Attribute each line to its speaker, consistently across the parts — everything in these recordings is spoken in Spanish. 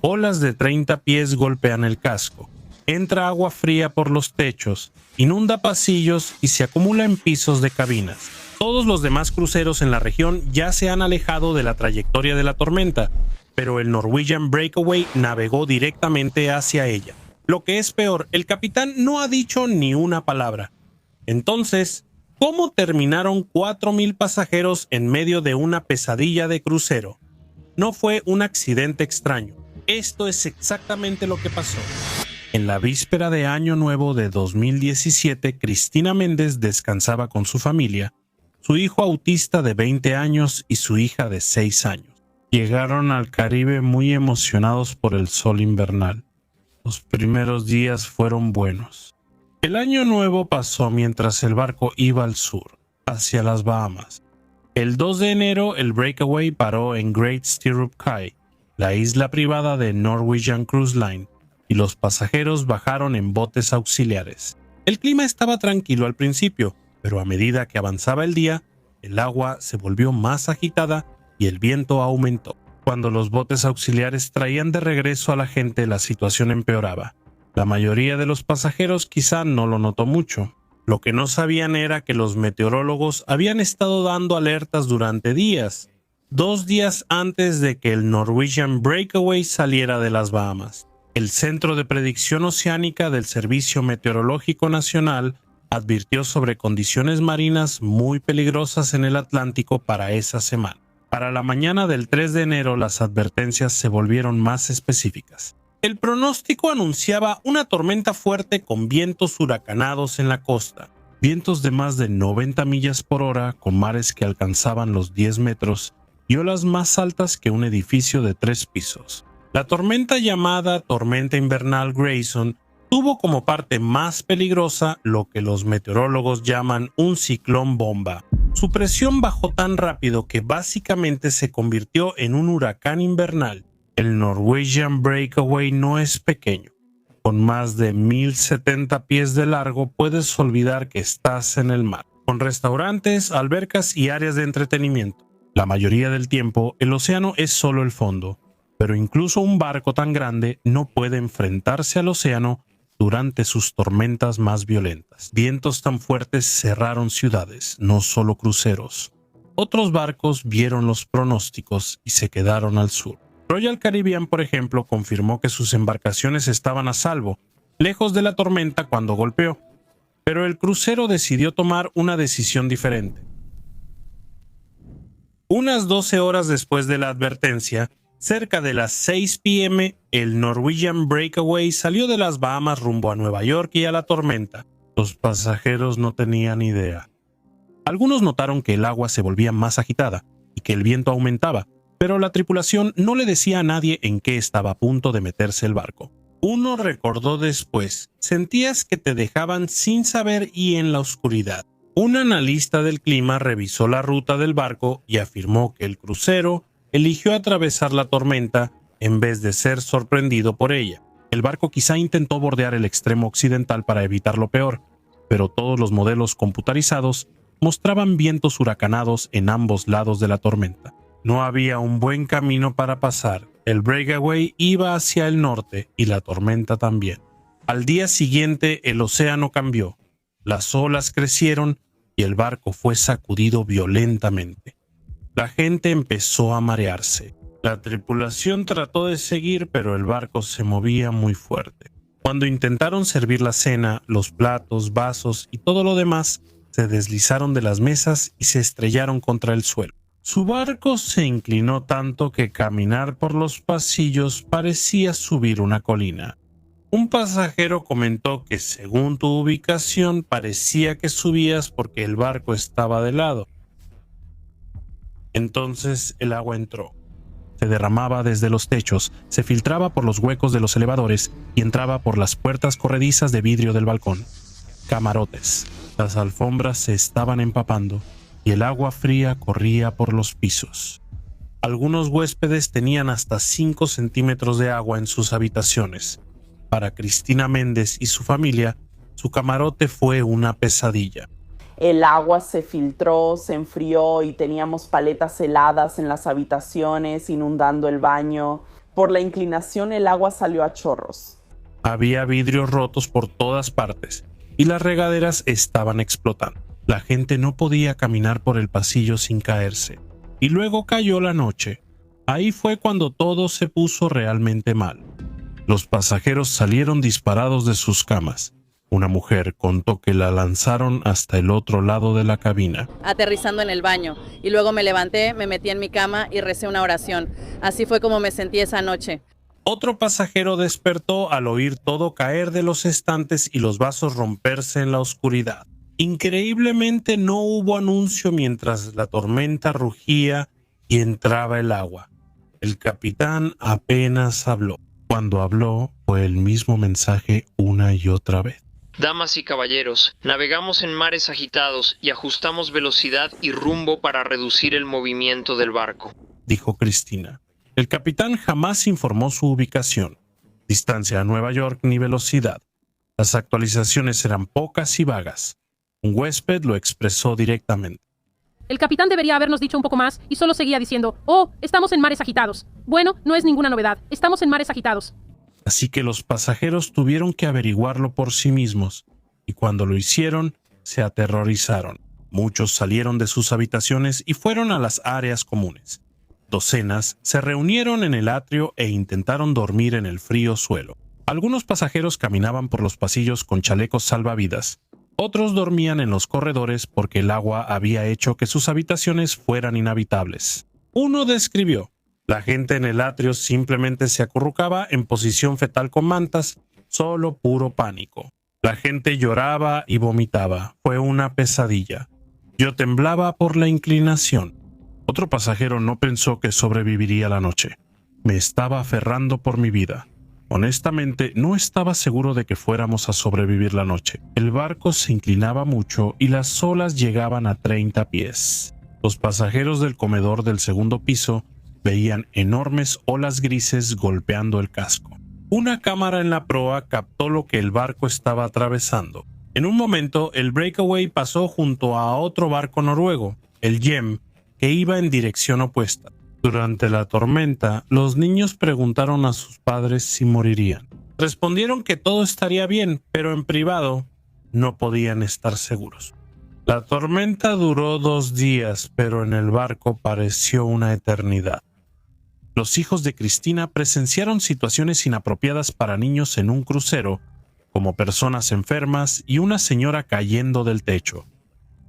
Speaker 1: Olas de 30 pies golpean el casco. Entra agua fría por los techos, inunda pasillos y se acumula en pisos de cabinas. Todos los demás cruceros en la región ya se han alejado de la trayectoria de la tormenta, pero el Norwegian Breakaway navegó directamente hacia ella. Lo que es peor, el capitán no ha dicho ni una palabra. Entonces, ¿cómo terminaron 4,000 pasajeros en medio de una pesadilla de crucero? No fue un accidente extraño. Esto es exactamente lo que pasó. En la víspera de Año Nuevo de 2017, Cristina Méndez descansaba con su familia, su hijo autista de 20 años y su hija de 6 años. Llegaron al Caribe muy emocionados por el sol invernal. Los primeros días fueron buenos. El Año Nuevo pasó mientras el barco iba al sur, hacia las Bahamas. El 2 de enero, el Breakaway paró en Great Stirrup Cay, la isla privada de Norwegian Cruise Line, y los pasajeros bajaron en botes auxiliares. El clima estaba tranquilo al principio, pero a medida que avanzaba el día, el agua se volvió más agitada y el viento aumentó. Cuando los botes auxiliares traían de regreso a la gente, la situación empeoraba. La mayoría de los pasajeros quizá no lo notó mucho. Lo que no sabían era que los meteorólogos habían estado dando alertas durante días, 2 días antes de que el Norwegian Breakaway saliera de las Bahamas. El Centro de Predicción Oceánica del Servicio Meteorológico Nacional advirtió sobre condiciones marinas muy peligrosas en el Atlántico para esa semana. Para la mañana del 3 de enero, las advertencias se volvieron más específicas. El pronóstico anunciaba una tormenta fuerte con vientos huracanados en la costa, vientos de más de 90 millas por hora con mares que alcanzaban los 10 metros y olas más altas que un edificio de 3 pisos. La tormenta llamada Tormenta Invernal Grayson tuvo como parte más peligrosa lo que los meteorólogos llaman un ciclón bomba. Su presión bajó tan rápido que básicamente se convirtió en un huracán invernal. El Norwegian Breakaway no es pequeño. Con más de 1,070 pies de largo puedes olvidar que estás en el mar. Con restaurantes, albercas y áreas de entretenimiento. La mayoría del tiempo, el océano es solo el fondo, pero incluso un barco tan grande no puede enfrentarse al océano durante sus tormentas más violentas. Vientos tan fuertes cerraron ciudades, no solo cruceros. Otros barcos vieron los pronósticos y se quedaron al sur. Royal Caribbean, por ejemplo, confirmó que sus embarcaciones estaban a salvo, lejos de la tormenta cuando golpeó. Pero el crucero decidió tomar una decisión diferente. Unas 12 horas después de la advertencia, cerca de las 6 p.m., el Norwegian Breakaway salió de las Bahamas rumbo a Nueva York y a la tormenta. Los pasajeros no tenían idea. Algunos notaron que el agua se volvía más agitada y que el viento aumentaba, pero la tripulación no le decía a nadie en qué estaba a punto de meterse el barco. Uno recordó después, sentías que te dejaban sin saber y en la oscuridad. Un analista del clima revisó la ruta del barco y afirmó que el crucero eligió atravesar la tormenta en vez de ser sorprendido por ella. El barco quizá intentó bordear el extremo occidental para evitar lo peor, pero todos los modelos computarizados mostraban vientos huracanados en ambos lados de la tormenta. No había un buen camino para pasar. El Breakaway iba hacia el norte y la tormenta también. Al día siguiente el océano cambió, las olas crecieron y el barco fue sacudido violentamente. La gente empezó a marearse. La tripulación trató de seguir, pero el barco se movía muy fuerte. Cuando intentaron servir la cena, los platos, vasos y todo lo demás se deslizaron de las mesas y se estrellaron contra el suelo. Su barco se inclinó tanto que caminar por los pasillos parecía subir una colina. Un pasajero comentó que según tu ubicación parecía que subías porque el barco estaba de lado. Entonces el agua entró. Se derramaba desde los techos, se filtraba por los huecos de los elevadores y entraba por las puertas corredizas de vidrio del balcón. Camarotes. Las alfombras se estaban empapando y el agua fría corría por los pisos. Algunos huéspedes tenían hasta 5 centímetros de agua en sus habitaciones. Para Cristina Méndez y su familia, su camarote fue una pesadilla.
Speaker 2: El agua se filtró, se enfrió y teníamos paletas heladas en las habitaciones, inundando el baño. Por la inclinación el agua salió a chorros.
Speaker 1: Había vidrios rotos por todas partes y las regaderas estaban explotando. La gente no podía caminar por el pasillo sin caerse. Y luego cayó la noche. Ahí fue cuando todo se puso realmente mal. Los pasajeros salieron disparados de sus camas. Una mujer contó que la lanzaron hasta el otro lado de la cabina.
Speaker 3: Aterrizando en el baño. Y luego me levanté, me metí en mi cama y recé una oración. Así fue como me sentí esa noche.
Speaker 1: Otro pasajero despertó al oír todo caer de los estantes y los vasos romperse en la oscuridad. Increíblemente no hubo anuncio mientras la tormenta rugía y entraba el agua. El capitán apenas habló. Cuando habló fue el mismo mensaje una y otra vez.
Speaker 4: Damas y caballeros, navegamos en mares agitados y ajustamos velocidad y rumbo para reducir el movimiento del barco,
Speaker 1: dijo Cristina. El capitán jamás informó su ubicación, distancia a Nueva York ni velocidad. Las actualizaciones eran pocas y vagas. Un huésped lo expresó directamente.
Speaker 5: El capitán debería habernos dicho un poco más y solo seguía diciendo, oh, estamos en mares agitados. Bueno, no es ninguna novedad, estamos en mares agitados.
Speaker 1: Así que los pasajeros tuvieron que averiguarlo por sí mismos, y cuando lo hicieron, se aterrorizaron. Muchos salieron de sus habitaciones y fueron a las áreas comunes. Docenas se reunieron en el atrio e intentaron dormir en el frío suelo. Algunos pasajeros caminaban por los pasillos con chalecos salvavidas. Otros dormían en los corredores porque el agua había hecho que sus habitaciones fueran inhabitables. Uno describió: la gente en el atrio simplemente se acurrucaba en posición fetal con mantas, solo puro pánico. La gente lloraba y vomitaba. Fue una pesadilla. Yo temblaba por la inclinación. Otro pasajero no pensó que sobreviviría la noche. Me estaba aferrando por mi vida. Honestamente, no estaba seguro de que fuéramos a sobrevivir la noche. El barco se inclinaba mucho y las olas llegaban a 30 pies. Los pasajeros del comedor del segundo piso veían enormes olas grises golpeando el casco. Una cámara en la proa captó lo que el barco estaba atravesando. En un momento, el Breakaway pasó junto a otro barco noruego, el Gem, que iba en dirección opuesta. Durante la tormenta, los niños preguntaron a sus padres si morirían. Respondieron que todo estaría bien, pero en privado no podían estar seguros. La tormenta duró 2 días, pero en el barco pareció una eternidad. Los hijos de Cristina presenciaron situaciones inapropiadas para niños en un crucero, como personas enfermas y una señora cayendo del techo.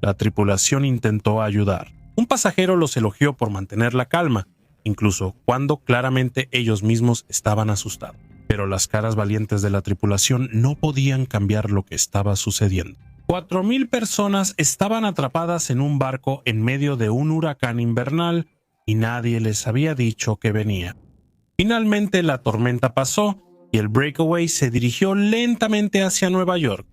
Speaker 1: La tripulación intentó ayudar. Un pasajero los elogió por mantener la calma, incluso cuando claramente ellos mismos estaban asustados. Pero las caras valientes de la tripulación no podían cambiar lo que estaba sucediendo. 4,000 personas estaban atrapadas en un barco en medio de un huracán invernal y nadie les había dicho que venía. Finalmente la tormenta pasó y el Breakaway se dirigió lentamente hacia Nueva York.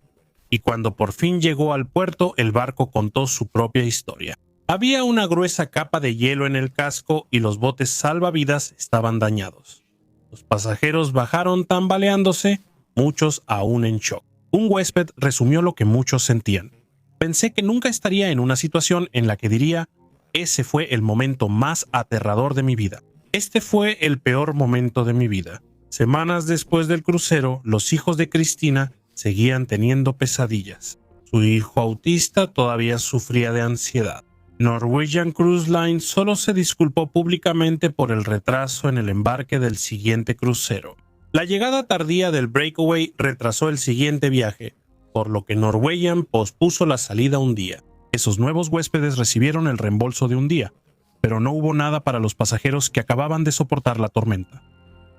Speaker 1: Y cuando por fin llegó al puerto, el barco contó su propia historia. Había una gruesa capa de hielo en el casco y los botes salvavidas estaban dañados. Los pasajeros bajaron tambaleándose, muchos aún en shock. Un huésped resumió lo que muchos sentían. Pensé que nunca estaría en una situación en la que diría: ese fue el momento más aterrador de mi vida. Este fue el peor momento de mi vida. Semanas después del crucero, los hijos de Cristina seguían teniendo pesadillas. Su hijo autista todavía sufría de ansiedad. Norwegian Cruise Line solo se disculpó públicamente por el retraso en el embarque del siguiente crucero. La llegada tardía del Breakaway retrasó el siguiente viaje, por lo que Norwegian pospuso la salida un día. Esos nuevos huéspedes recibieron el reembolso de un día, pero no hubo nada para los pasajeros que acababan de soportar la tormenta.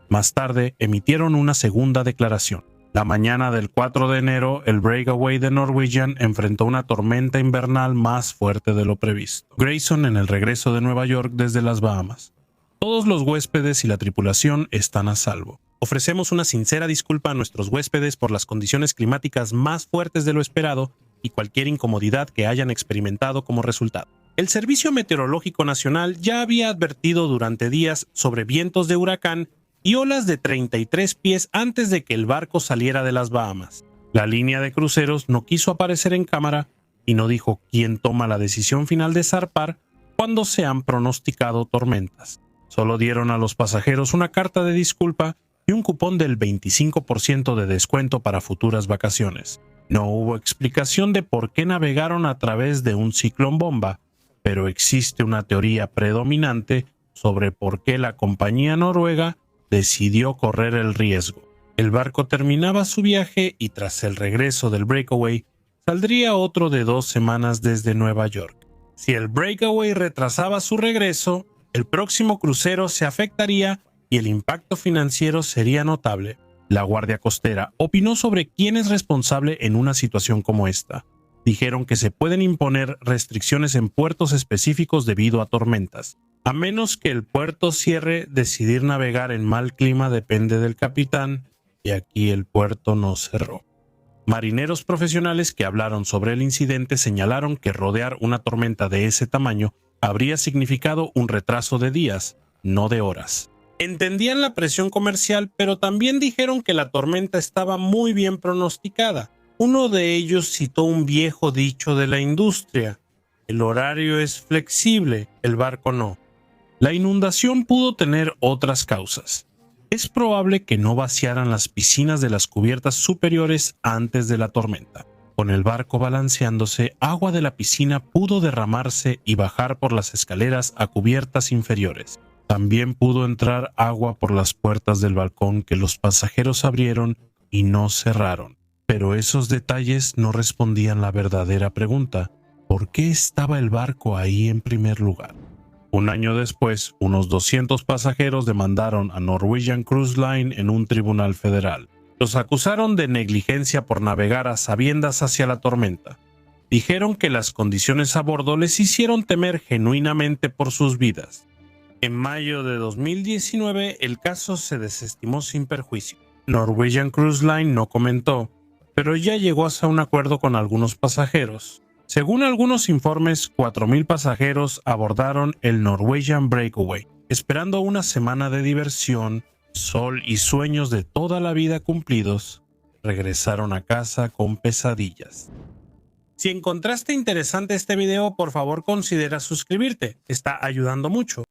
Speaker 1: Más tarde emitieron una segunda declaración. La mañana del 4 de enero, el Breakaway de Norwegian enfrentó una tormenta invernal más fuerte de lo previsto. Grayson en el regreso de Nueva York desde las Bahamas. Todos los huéspedes y la tripulación están a salvo. Ofrecemos una sincera disculpa a nuestros huéspedes por las condiciones climáticas más fuertes de lo esperado y cualquier incomodidad que hayan experimentado como resultado. El Servicio Meteorológico Nacional ya había advertido durante días sobre vientos de huracán y olas de 33 pies antes de que el barco saliera de las Bahamas. La línea de cruceros no quiso aparecer en cámara y no dijo quién toma la decisión final de zarpar cuando se han pronosticado tormentas. Solo dieron a los pasajeros una carta de disculpa y un cupón del 25% de descuento para futuras vacaciones. No hubo explicación de por qué navegaron a través de un ciclón bomba, pero existe una teoría predominante sobre por qué la compañía noruega decidió correr el riesgo. El barco terminaba su viaje y tras el regreso del Breakaway, saldría otro de 2 semanas desde Nueva York. Si el Breakaway retrasaba su regreso, el próximo crucero se afectaría y el impacto financiero sería notable. La Guardia Costera opinó sobre quién es responsable en una situación como esta. Dijeron que se pueden imponer restricciones en puertos específicos debido a tormentas. A menos que el puerto cierre, decidir navegar en mal clima depende del capitán, y aquí el puerto no cerró. Marineros profesionales que hablaron sobre el incidente señalaron que rodear una tormenta de ese tamaño habría significado un retraso de días, no de horas. Entendían la presión comercial, pero también dijeron que la tormenta estaba muy bien pronosticada. Uno de ellos citó un viejo dicho de la industria: el horario es flexible, el barco no. La inundación pudo tener otras causas. Es probable que no vaciaran las piscinas de las cubiertas superiores antes de la tormenta. Con el barco balanceándose, agua de la piscina pudo derramarse y bajar por las escaleras a cubiertas inferiores. También pudo entrar agua por las puertas del balcón que los pasajeros abrieron y no cerraron. Pero esos detalles no respondían la verdadera pregunta: ¿por qué estaba el barco ahí en primer lugar? Un año después, unos 200 pasajeros demandaron a Norwegian Cruise Line en un tribunal federal. Los acusaron de negligencia por navegar a sabiendas hacia la tormenta. Dijeron que las condiciones a bordo les hicieron temer genuinamente por sus vidas. En mayo de 2019, el caso se desestimó sin perjuicio. Norwegian Cruise Line no comentó, pero ya llegó hasta un acuerdo con algunos pasajeros. Según algunos informes, 4,000 pasajeros abordaron el Norwegian Breakaway, esperando una semana de diversión, sol y sueños de toda la vida cumplidos. Regresaron a casa con pesadillas. Si encontraste interesante este video, por favor considera suscribirte, está ayudando mucho.